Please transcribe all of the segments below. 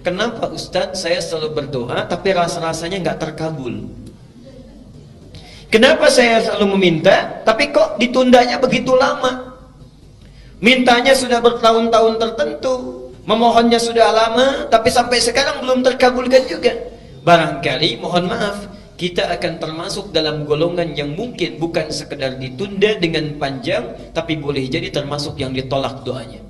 kenapa Ustadz saya selalu berdoa tapi rasa-rasanya nggak terkabul? Kenapa saya selalu meminta tapi kok ditundanya begitu lama? Mintanya sudah bertahun-tahun tertentu, memohonnya sudah lama, tapi sampai sekarang belum terkabulkan juga. Barangkali, mohon maaf, kita akan termasuk dalam golongan yang mungkin bukan sekedar ditunda dengan panjang, tapi boleh jadi termasuk yang ditolak doanya.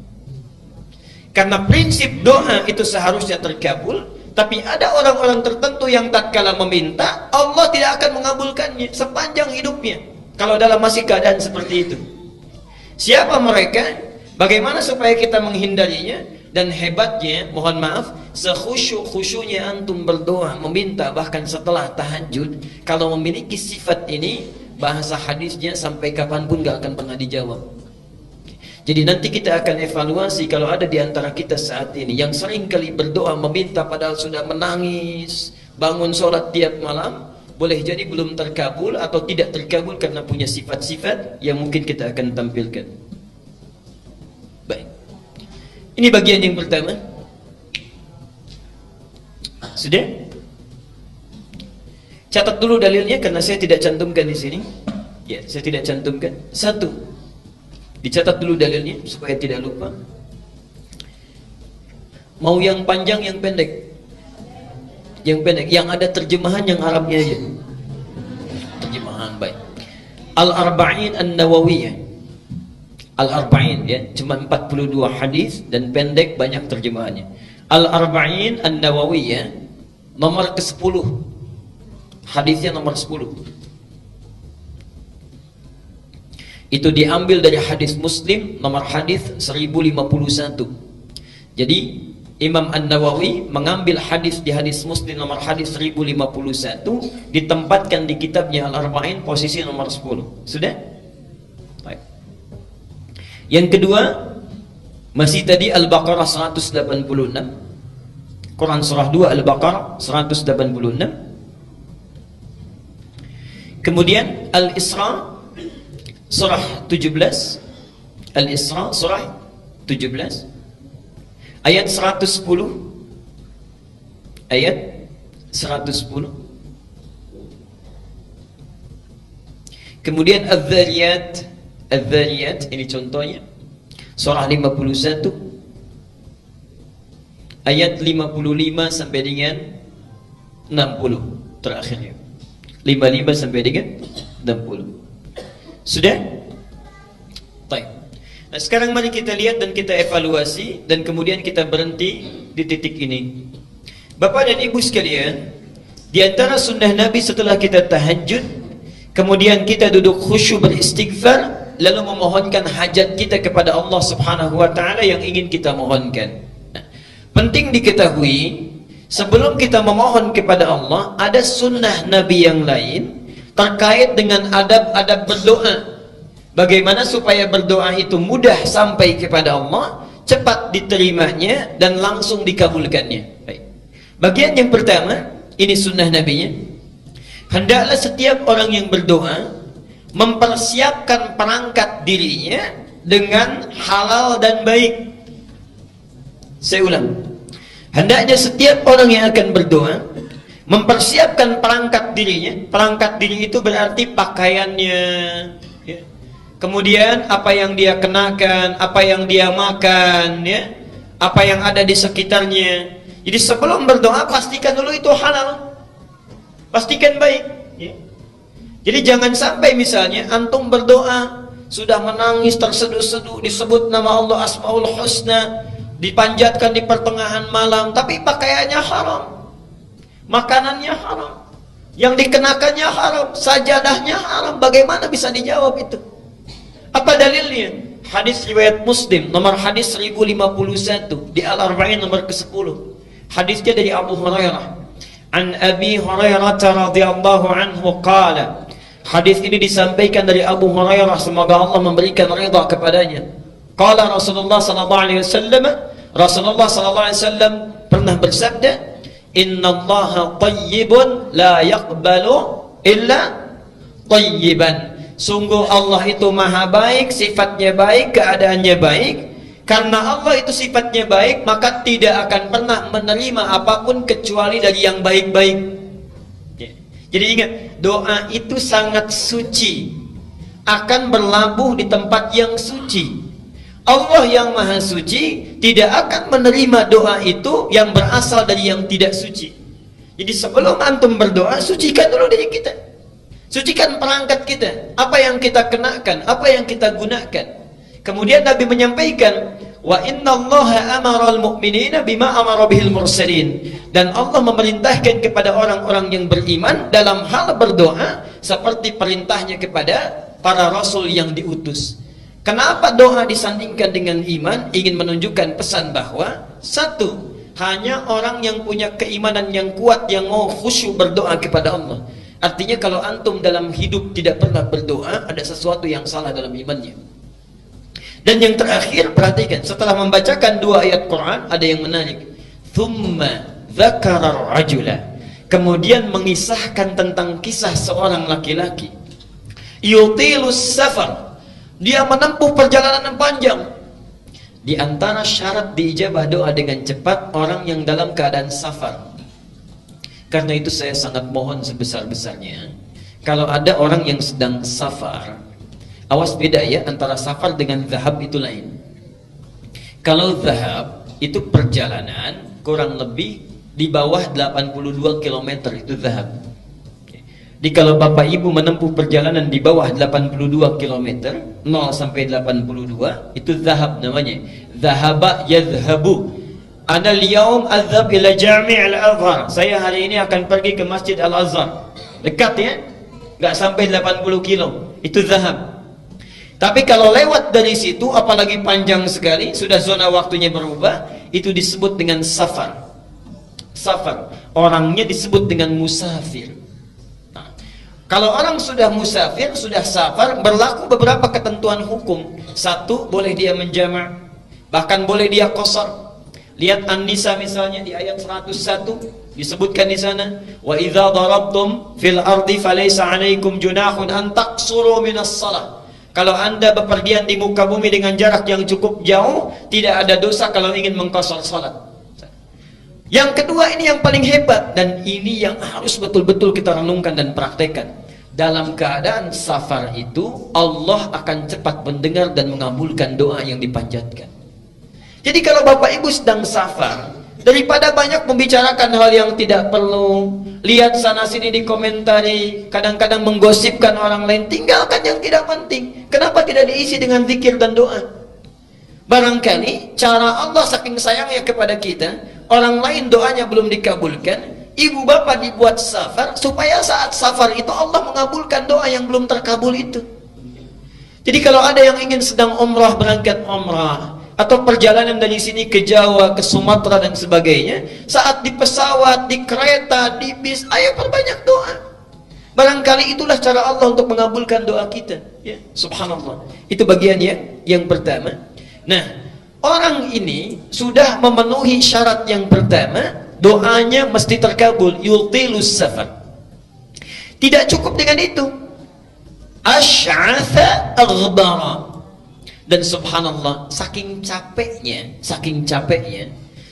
Karena prinsip doa itu seharusnya terkabul, tapi ada orang-orang tertentu yang tatkala meminta, Allah tidak akan mengabulkannya sepanjang hidupnya, kalau dalam masih keadaan seperti itu. Siapa mereka? Bagaimana supaya kita menghindarinya? Dan hebatnya, mohon maaf, sekhusyuk-khusyuknya antum berdoa, meminta, bahkan setelah tahajud, kalau memiliki sifat ini, bahasa hadisnya sampai kapanpun gak akan pernah dijawab. Jadi nanti kita akan evaluasi kalau ada di antara kita saat ini yang sering kali berdoa meminta padahal sudah menangis, bangun sholat tiap malam, boleh jadi belum terkabul atau tidak terkabul karena punya sifat-sifat yang mungkin kita akan tampilkan. Baik. Ini bagian yang pertama. Sudah? Catat dulu dalilnya karena saya tidak cantumkan di sini. Ya, saya tidak cantumkan. Satu, dicatat dulu dalilnya supaya tidak lupa. Mau yang panjang, yang pendek? Yang pendek. Yang ada terjemahan yang Arabnya aja. Terjemahan baik. Al-Arba'in An-Nawawiyah. Al-Arba'in ya, cuma 42 hadis dan pendek, banyak terjemahannya. Al-Arba'in An-Nawawiyah nomor ke-10. Hadisnya nomor 10. Itu diambil dari hadis Muslim nomor hadis 1051. Jadi Imam An-Nawawi mengambil hadis di hadis Muslim nomor hadis 1051, ditempatkan di kitabnya Al-Arba'in posisi nomor 10. Sudah? Baik. Yang kedua, masih tadi Al-Baqarah 186, Quran surah 2 Al-Baqarah 186. Kemudian Al-Isra surah 17, Al-Isra surah 17 ayat 110, ayat 110. Kemudian Adz-Dzariyat, Adz-Dzariyat ini contohnya surah 51 ayat 55 sampai dengan 60 terakhirnya, 55 sampai dengan 60. Sudah? Baik. Nah, sekarang mari kita lihat dan kita evaluasi dan kemudian kita berhenti di titik ini. Bapak dan Ibu sekalian, di antara sunnah Nabi setelah kita tahajud, kemudian kita duduk khusyuk beristighfar, lalu memohonkan hajat kita kepada Allah Subhanahu wa taala yang ingin kita mohonkan. Nah, penting diketahui, sebelum kita memohon kepada Allah, ada sunnah Nabi yang lain terkait dengan adab-adab berdoa. Bagaimana supaya berdoa itu mudah sampai kepada Allah, cepat diterimanya dan langsung dikabulkannya. Baik. Bagian yang pertama, ini sunnah Nabi-nya. Hendaklah setiap orang yang berdoa mempersiapkan perangkat dirinya dengan halal dan baik. Saya ulang, hendaknya setiap orang yang akan berdoa mempersiapkan perangkat dirinya. Perangkat diri itu berarti pakaiannya ya. Kemudian apa yang dia kenakan, apa yang dia makan ya, apa yang ada di sekitarnya. Jadi sebelum berdoa pastikan dulu itu halal, pastikan baik ya. Jadi jangan sampai misalnya antum berdoa sudah menangis terseduh-seduh, disebut nama Allah Asmaul Husna, dipanjatkan di pertengahan malam, tapi pakaiannya haram, makanannya haram, yang dikenakannya haram, sajadahnya haram. Bagaimana bisa dijawab itu? Apa dalilnya? Hadis riwayat Muslim nomor hadis 1051 di Al-Arba'in nomor ke-10. Hadisnya dari Abu Hurairah. An Abi Hurairah radhiyallahu anhu qala. Hadis ini disampaikan dari Abu Hurairah, semoga Allah memberikan ridha kepadanya. Qala Rasulullah sallallahu alaihi wasallam, Rasulullah sallallahu alaihi wasallam pernah bersabda, "Innallaha thayyibun la yaqbalu illa thayyiban." Sungguh Allah itu maha baik, sifatnya baik, keadaannya baik. Karena Allah itu sifatnya baik, maka tidak akan pernah menerima apapun kecuali dari yang baik-baik. Jadi ingat, doa itu sangat suci, akan berlabuh di tempat yang suci. Allah yang maha suci tidak akan menerima doa itu yang berasal dari yang tidak suci. Jadi sebelum antum berdoa, sucikan dulu diri kita, sucikan perangkat kita, apa yang kita kenakan, apa yang kita gunakan. Kemudian Nabi menyampaikan, wa innallaha amaral mu'minina bima amara bihil mursalin, dan Allah memerintahkan kepada orang-orang yang beriman dalam hal berdoa seperti perintahnya kepada para rasul yang diutus. Kenapa doa disandingkan dengan iman? Ingin menunjukkan pesan bahwa satu, hanya orang yang punya keimanan yang kuat yang mau khusyuk berdoa kepada Allah. Artinya kalau antum dalam hidup tidak pernah berdoa, ada sesuatu yang salah dalam imannya. Dan yang terakhir, perhatikan, setelah membacakan 2 ayat Quran, ada yang menarik. Thumma dzakara rajula, kemudian mengisahkan tentang kisah seorang laki-laki yutilus safar, dia menempuh perjalanan yang panjang. Di antara syarat diijabah doa dengan cepat, orang yang dalam keadaan safar. Karena itu saya sangat mohon sebesar-besarnya, kalau ada orang yang sedang safar, awas beda ya, antara safar dengan zahab itu lain. Kalau zahab itu perjalanan kurang lebih di bawah 82 km, itu zahab. Jadi kalau Bapak Ibu menempuh perjalanan di bawah 82 km, 0 sampai 82, itu zahab namanya. Zahaba yadhhabu. Ana al-yawm adhhab ila Jami' al-Azhar. Saya hari ini akan pergi ke Masjid Al-Azhar. Dekat ya? Enggak sampai 80 kilo. Itu zahab. Tapi kalau lewat dari situ, apalagi panjang sekali, sudah zona waktunya berubah, itu disebut dengan safar. Safar. Orangnya disebut dengan musafir. Kalau orang sudah musafir, sudah safar, berlaku beberapa ketentuan hukum. Satu, boleh dia menjama', bahkan boleh dia qasar. Lihat An-Nisa misalnya di ayat 101, disebutkan di sana, wa idza darabtum fil ardi falaysa 'alaikum junahun an taqsuru minas shalah. Kalau Anda bepergian di muka bumi dengan jarak yang cukup jauh, tidak ada dosa kalau ingin mengqasar salat. Yang kedua, ini yang paling hebat, dan ini yang harus betul-betul kita renungkan dan praktekkan. Dalam keadaan safar itu, Allah akan cepat mendengar dan mengabulkan doa yang dipanjatkan. Jadi kalau Bapak Ibu sedang safar, daripada banyak membicarakan hal yang tidak perlu, lihat sana sini dikomentari, kadang-kadang menggosipkan orang lain, tinggalkan yang tidak penting. Kenapa tidak diisi dengan zikir dan doa? Barangkali cara Allah saking sayangnya kepada kita, orang lain doanya belum dikabulkan, ibu bapak dibuat safar supaya saat safar itu Allah mengabulkan doa yang belum terkabul itu. Jadi kalau ada yang ingin sedang umrah, berangkat umrah, atau perjalanan dari sini ke Jawa, ke Sumatera dan sebagainya, saat di pesawat, di kereta, di bis, ayo perbanyak doa. Barangkali itulah cara Allah untuk mengabulkan doa kita, ya. Subhanallah. Itu bagiannya yang pertama. Nah, orang ini sudah memenuhi syarat yang pertama, doanya mesti terkabul, yutilus safar. Tidak cukup dengan itu, asy'atha aghbara. Dan subhanallah, saking capeknya,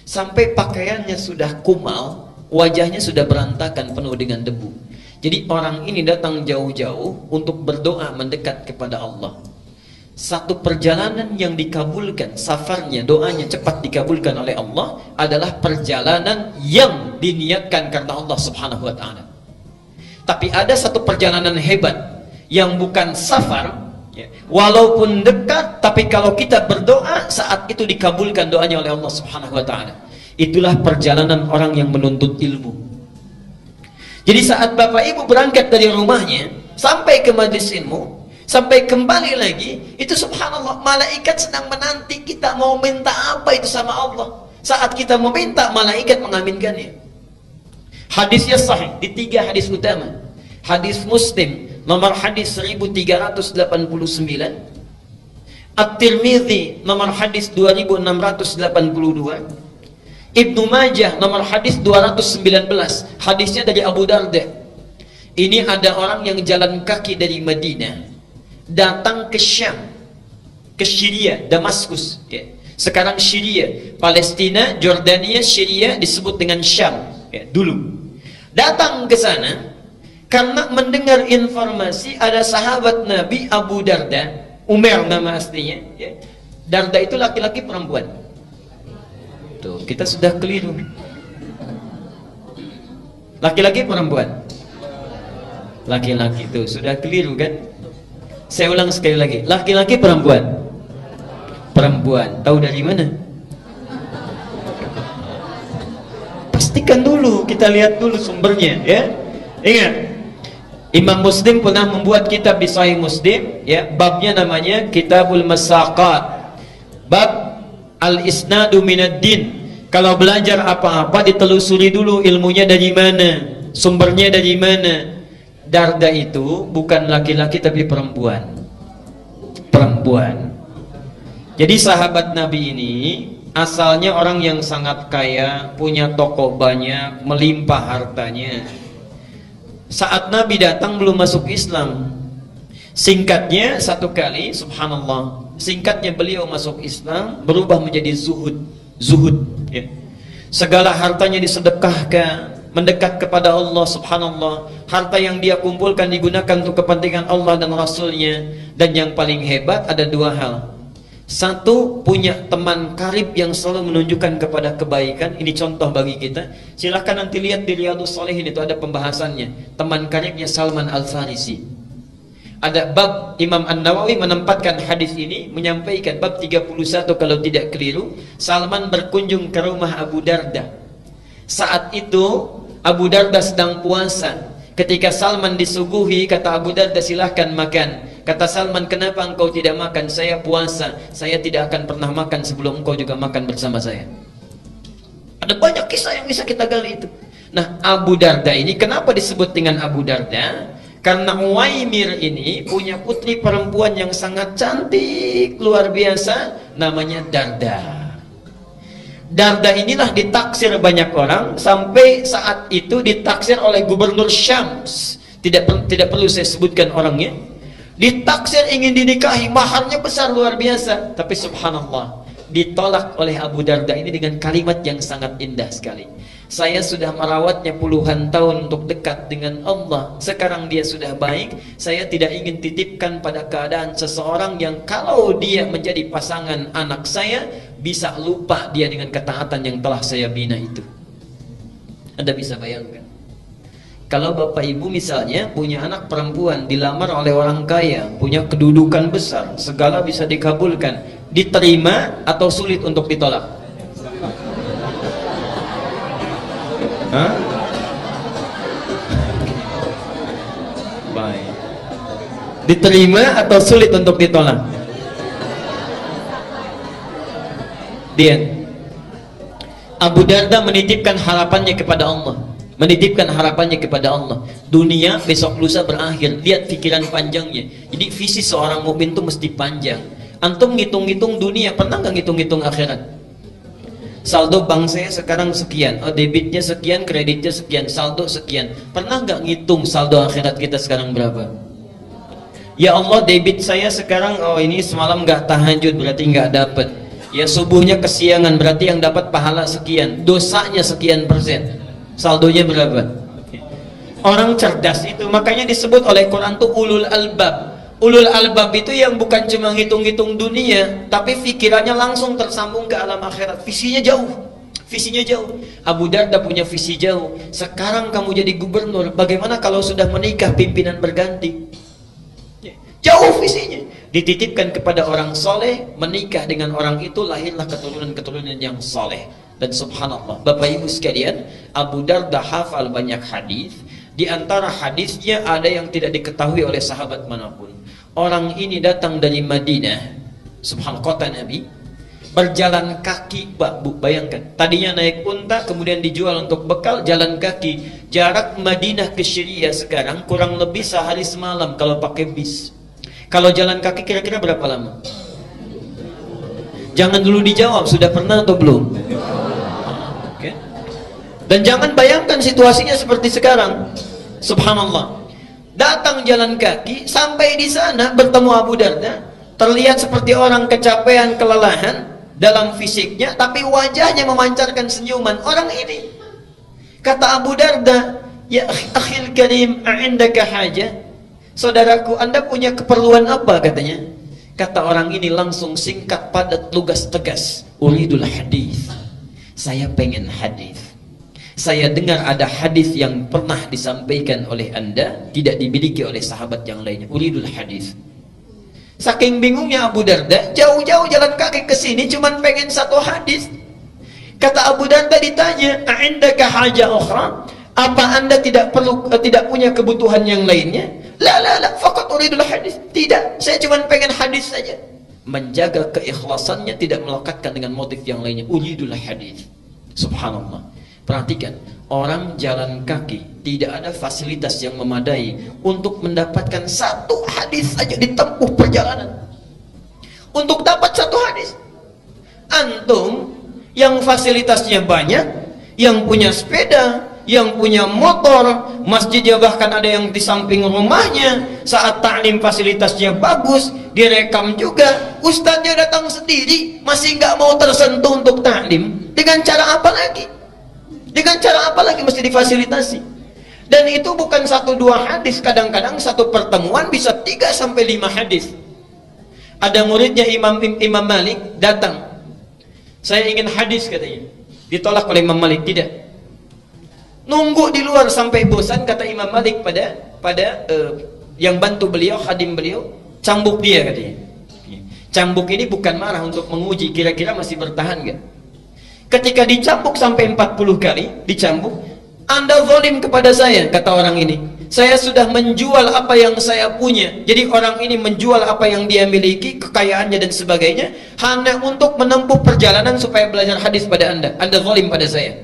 sampai pakaiannya sudah kumal, wajahnya sudah berantakan, penuh dengan debu. Jadi orang ini datang jauh-jauh untuk berdoa mendekat kepada Allah. Satu perjalanan yang dikabulkan, safarnya, doanya cepat dikabulkan oleh Allah, adalah perjalanan yang diniatkan karena Allah subhanahu wa ta'ala. Tapi ada satu perjalanan hebat yang bukan safar, walaupun dekat, tapi kalau kita berdoa, saat itu dikabulkan doanya oleh Allah subhanahu wa ta'ala. Itulah perjalanan orang yang menuntut ilmu. Jadi saat Bapak Ibu berangkat dari rumahnya sampai ke majelis ilmu, sampai kembali lagi, itu subhanallah, malaikat sedang menanti kita mau minta apa itu sama Allah. Saat kita meminta, malaikat mengaminkannya. Hadisnya sahih di 3 hadis utama. Hadis Muslim nomor hadis 1389, At-Tirmidzi nomor hadis 2682, Ibnu Majah nomor hadis 219, hadisnya dari Abu Darda. Ini ada orang yang jalan kaki dari Madinah datang ke Syam, ke Syria, Damaskus, ya. Sekarang Syria, Palestina, Jordania, Syria disebut dengan Syam ya, dulu. Datang ke sana karena mendengar informasi ada sahabat Nabi Abu Darda, Umar nama aslinya ya. Darda itu laki-laki perempuan. Tuh, kita sudah keliru. Laki-laki perempuan. Laki-laki tuh sudah keliru kan? Saya ulang sekali lagi. Laki-laki perempuan. Perempuan. Tahu dari mana? Pastikan dulu, kita lihat dulu sumbernya ya. Ingat, Imam Muslim pernah membuat kitab di Sahih Muslim ya, babnya namanya Kitabul Masaqat. Bab al-isnadu minad din. Kalau belajar apa-apa ditelusuri dulu ilmunya dari mana, sumbernya dari mana. Darda itu bukan laki-laki tapi perempuan. Perempuan. Jadi sahabat Nabi ini asalnya orang yang sangat kaya, punya toko banyak, melimpah hartanya. Saat Nabi datang belum masuk Islam. Singkatnya satu kali, subhanallah, singkatnya beliau masuk Islam berubah menjadi zuhud ya. Segala hartanya disedekahkan, mendekat kepada Allah, subhanallah. Harta yang dia kumpulkan digunakan untuk kepentingan Allah dan Rasulnya. Dan yang paling hebat ada dua hal. Satu, punya teman karib yang selalu menunjukkan kepada kebaikan. Ini contoh bagi kita. Silahkan nanti lihat di Riyadhus Shalihin, itu ada pembahasannya. Teman karibnya Salman Al-Farisi. Ada bab, Imam An-Nawawi menempatkan hadis ini, menyampaikan bab 31 kalau tidak keliru. Salman berkunjung ke rumah Abu Darda. Saat itu Abu Darda sedang puasa. Ketika Salman disuguhi, kata Abu Darda, silahkan makan. Kata Salman, kenapa engkau tidak makan? Saya puasa. Saya tidak akan pernah makan sebelum engkau juga makan bersama saya. Ada banyak kisah yang bisa kita gali itu. Nah, Abu Darda ini kenapa disebut dengan Abu Darda? Karena Uwaimir ini punya putri perempuan yang sangat cantik, luar biasa, namanya Darda. Darda inilah ditaksir banyak orang, sampai saat itu ditaksir oleh gubernur Syams. Tidak perlu saya sebutkan orangnya. Ditaksir ingin dinikahi, maharnya besar luar biasa, tapi subhanallah ditolak oleh Abu Darda ini dengan kalimat yang sangat indah sekali. Saya sudah merawatnya puluhan tahun untuk dekat dengan Allah. Sekarang dia sudah baik. Saya tidak ingin titipkan pada keadaan seseorang yang kalau dia menjadi pasangan anak saya, bisa lupa dia dengan ketaatan yang telah saya bina itu. Anda bisa bayangkan, kalau bapak ibu misalnya punya anak perempuan, dilamar oleh orang kaya, punya kedudukan besar, segala bisa dikabulkan, diterima atau sulit untuk ditolak? Hah? Baik. Diterima atau sulit untuk ditolak? Dia Abu Darda menitipkan harapannya kepada Allah. Menitipkan harapannya kepada Allah. Dunia besok lusa berakhir. Lihat pikiran panjangnya. Jadi visi seorang mukmin itu mesti panjang. Antum ngitung-ngitung dunia, pernah nggak ngitung-ngitung akhirat? Saldo bank saya sekarang sekian, oh debitnya sekian, kreditnya sekian, saldo sekian. Pernah nggak ngitung saldo akhirat kita sekarang berapa? Ya Allah, debit saya sekarang, oh ini semalam nggak tahajud, berarti nggak dapat. Ya subuhnya kesiangan, berarti yang dapat pahala sekian. Dosanya sekian persen. Saldonya berapa? Orang cerdas itu, makanya disebut oleh Quran tuh ulul albab. Ulul albab itu yang bukan cuma ngitung-ngitung dunia, tapi pikirannya langsung tersambung ke alam akhirat. Visinya jauh. Visinya jauh. Abu Darda punya visi jauh. Sekarang kamu jadi gubernur, bagaimana kalau sudah menikah pimpinan berganti? Jauh visinya. Dititipkan kepada orang soleh, menikah dengan orang itu, lahirlah keturunan-keturunan yang soleh. Dan subhanallah, Bapak Ibu sekalian, Abu Darda hafal banyak hadis. Di antara hadisnya ada yang tidak diketahui oleh sahabat manapun. Orang ini datang dari Madinah, subhanallah, kota Nabi, berjalan kaki, Bu, bayangkan. Tadinya naik unta, kemudian dijual untuk bekal, jalan kaki. Jarak Madinah ke Syria sekarang kurang lebih sehari semalam kalau pakai bis. Kalau jalan kaki kira-kira berapa lama? Jangan dulu dijawab, sudah pernah atau belum? Okay. Dan jangan bayangkan situasinya seperti sekarang. Subhanallah. Datang jalan kaki, sampai di sana bertemu Abu Darda, terlihat seperti orang kecapean, kelelahan. dalam fisiknya, tapi wajahnya memancarkan senyuman. Orang ini, kata Abu Darda, ya akhil karim, a'indaka haja, saudaraku, Anda punya keperluan apa, katanya. Kata orang ini langsung singkat, padat, lugas, tegas, uridul hadis, saya pengen hadis. Saya dengar ada hadis yang pernah disampaikan oleh Anda, tidak dimiliki oleh sahabat yang lainnya. Uridul hadis. Saking bingungnya Abu Darda, jauh-jauh jalan kaki ke sini cuman pengen satu hadis. Kata Abu Darda ditanya, "A'indaka haja ukhra?" Apa Anda tidak punya kebutuhan yang lainnya? La, faqat uridul hadis. Tidak, saya cuman pengen hadis saja. Menjaga keikhlasannya, tidak melekatkan dengan motif yang lainnya. Uridul hadis. Subhanallah. Perhatikan, orang jalan kaki tidak ada fasilitas yang memadai untuk mendapatkan satu hadis saja ditempuh perjalanan. Untuk dapat satu hadis, antum yang fasilitasnya banyak, yang punya sepeda, yang punya motor, masjidnya bahkan ada yang di samping rumahnya, saat ta'lim fasilitasnya bagus, direkam juga, ustadznya datang sendiri, masih nggak mau tersentuh untuk ta'lim. Dengan cara apa lagi? Dengan cara apa lagi mesti difasilitasi? Dan itu bukan 1-2 hadis, kadang-kadang satu pertemuan bisa 3-5 hadis. Ada muridnya Imam Malik datang, saya ingin hadis, katanya. Ditolak oleh Imam Malik, tidak. Nunggu di luar sampai bosan, kata Imam Malik pada yang bantu beliau, khadim beliau, cambuk dia, katanya. Cambuk ini bukan marah, untuk menguji kira-kira masih bertahan gak. Ketika dicambuk sampai 40 kali, dicambuk, Anda zalim kepada saya, kata orang ini. Saya sudah menjual apa yang saya punya. Jadi orang ini menjual apa yang dia miliki, kekayaannya dan sebagainya, hanya untuk menempuh perjalanan supaya belajar hadis pada Anda. Anda zalim pada saya.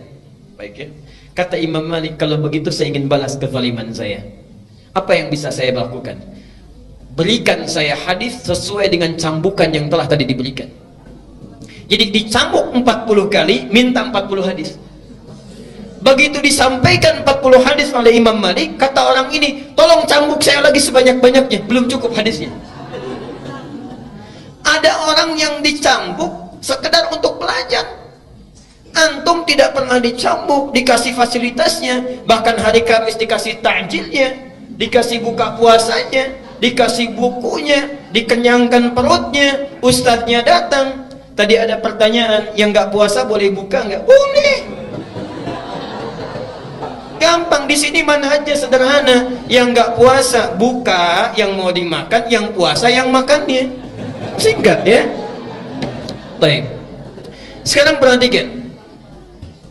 Baik ya. Kata Imam Malik, kalau begitu saya ingin balas kezaliman saya. Apa yang bisa saya lakukan? Berikan saya hadis sesuai dengan cambukan yang telah tadi diberikan. Jadi dicambuk 40 kali, minta 40 hadis. Begitu disampaikan 40 hadis oleh Imam Malik, kata orang ini, tolong cambuk saya lagi sebanyak-banyaknya, belum cukup hadisnya. Ada orang yang dicambuk sekedar untuk belajar. Antum tidak pernah dicambuk, dikasih fasilitasnya, bahkan hari Kamis dikasih takjilnya, dikasih buka puasanya, dikasih bukunya, dikenyangkan perutnya, ustadznya datang. Tadi ada pertanyaan, yang nggak puasa boleh buka nggak? Boleh. Gampang, di sini manhajnya sederhana. Yang nggak puasa buka, yang mau dimakan, yang puasa yang makannya. Singkat ya. Baik. Sekarang perhatikan.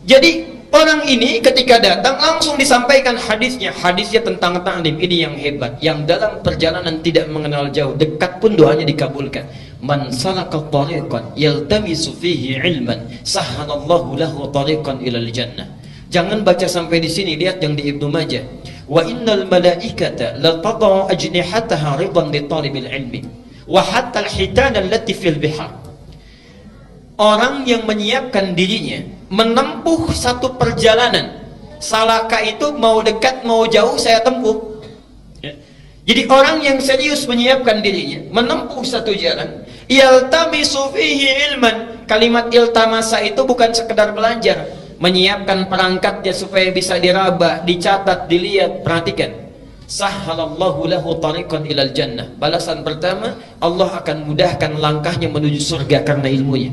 Jadi orang ini ketika datang langsung disampaikan hadisnya. Hadisnya tentang ta'lim. Ini yang hebat. Yang dalam perjalanan tidak mengenal jauh, dekat pun doanya dikabulkan. Man salaka tariqan yaltamisu fihi ilman sahhalallahu lahu tariqan ilal jannah. Jangan baca sampai di sini, lihat yang di Ibnu Majah. Wa innal malaikata la tad'u ajnihataha ridan li talibil ilmi wa hatta al-hitana allati fil bihar. Orang yang menyiapkan dirinya menempuh satu perjalanan, salaka itu mau dekat mau jauh saya tempuh. Jadi orang yang serius menyiapkan dirinya menempuh satu jalan, yaltamisu fihi ilman. Kalimat iltamasa itu bukan sekedar belajar, menyiapkan perangkatnya supaya bisa diraba, dicatat, dilihat. Perhatikan, sahhalallahu lahu tariqan ilal jannah. Balasan pertama, Allah akan mudahkan langkahnya menuju surga karena ilmunya.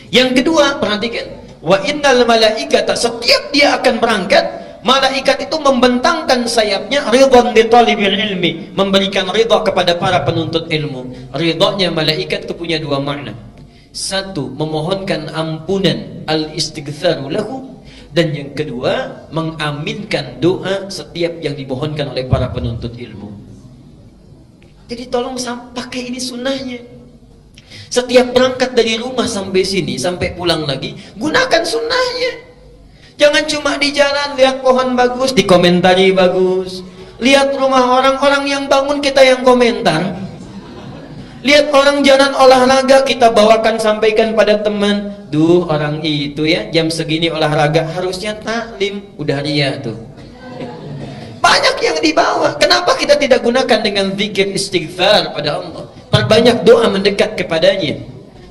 Yang kedua, perhatikan, wa innal malaikata, setiap dia akan berangkat, malaikat itu membentangkan sayapnya, ridhan li talibil ilmi, memberikan ridha kepada para penuntut ilmu. Ridhanya malaikat itu punya 2 makna. Satu, memohonkan ampunan, al-istighfaru lahu. Dan yang kedua, mengaminkan doa setiap yang dimohonkan oleh para penuntut ilmu. Jadi tolong pakai ini sunnahnya. Setiap berangkat dari rumah sampai sini, sampai pulang lagi, gunakan sunnahnya. Jangan cuma di jalan lihat pohon bagus, dikomentari bagus. Lihat rumah orang yang bangun, kita yang komentar. Lihat orang jalan olahraga, kita bawakan, sampaikan pada teman. Duh, orang itu ya jam segini olahraga, harusnya taklim. Udah ria tuh. Banyak yang dibawa. Kenapa kita tidak gunakan dengan zikir istighfar pada Allah? Perbanyak doa mendekat kepadanya.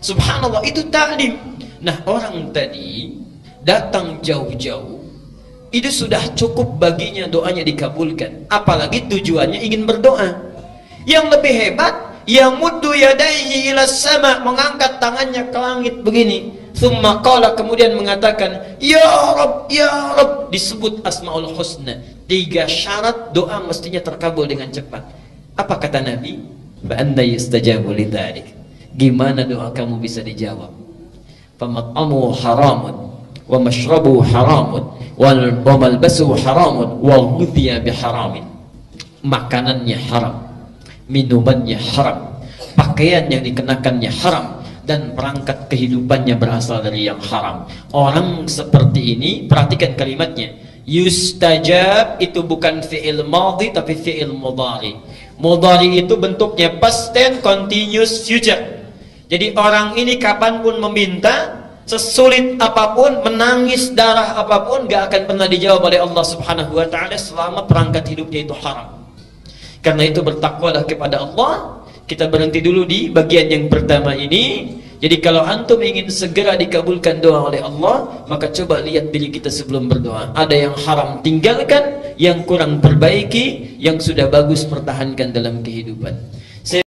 Subhanallah, itu taklim. Nah, orang tadi datang jauh-jauh, itu sudah cukup baginya doanya dikabulkan. Apalagi tujuannya ingin berdoa. Yang lebih hebat, yamuddu yadayhi ila sama, mengangkat tangannya ke langit begini. Thumma qala, kemudian mengatakan, ya Rabb, ya Rabb, disebut Asmaul Husna. 3 syarat doa mestinya terkabul dengan cepat. Apa kata Nabi? Fa anna yustajabu lidzalik. Gimana doa kamu bisa dijawab? Famat'amu haramun wa mashrabu haramun wa malbasu haramun wa ghudhiya biharamin. Makanannya haram, minumannya haram, pakaian yang dikenakannya haram, dan perangkat kehidupannya berasal dari yang haram. Orang seperti ini, perhatikan kalimatnya, yustajab itu bukan fi'il madhi tapi fi'il mudhari. Mudhari itu bentuknya past tense continuous future. Jadi orang ini kapanpun meminta, sesulit apapun, menangis darah apapun, gak akan pernah dijawab oleh Allah Subhanahu wa ta'ala selama perangkat hidupnya itu haram. Karena itu bertakwalah kepada Allah. Kita berhenti dulu di bagian yang pertama ini. Jadi kalau antum ingin segera dikabulkan doa oleh Allah, maka coba lihat diri kita sebelum berdoa. Ada yang haram tinggalkan, yang kurang perbaiki, yang sudah bagus pertahankan dalam kehidupan.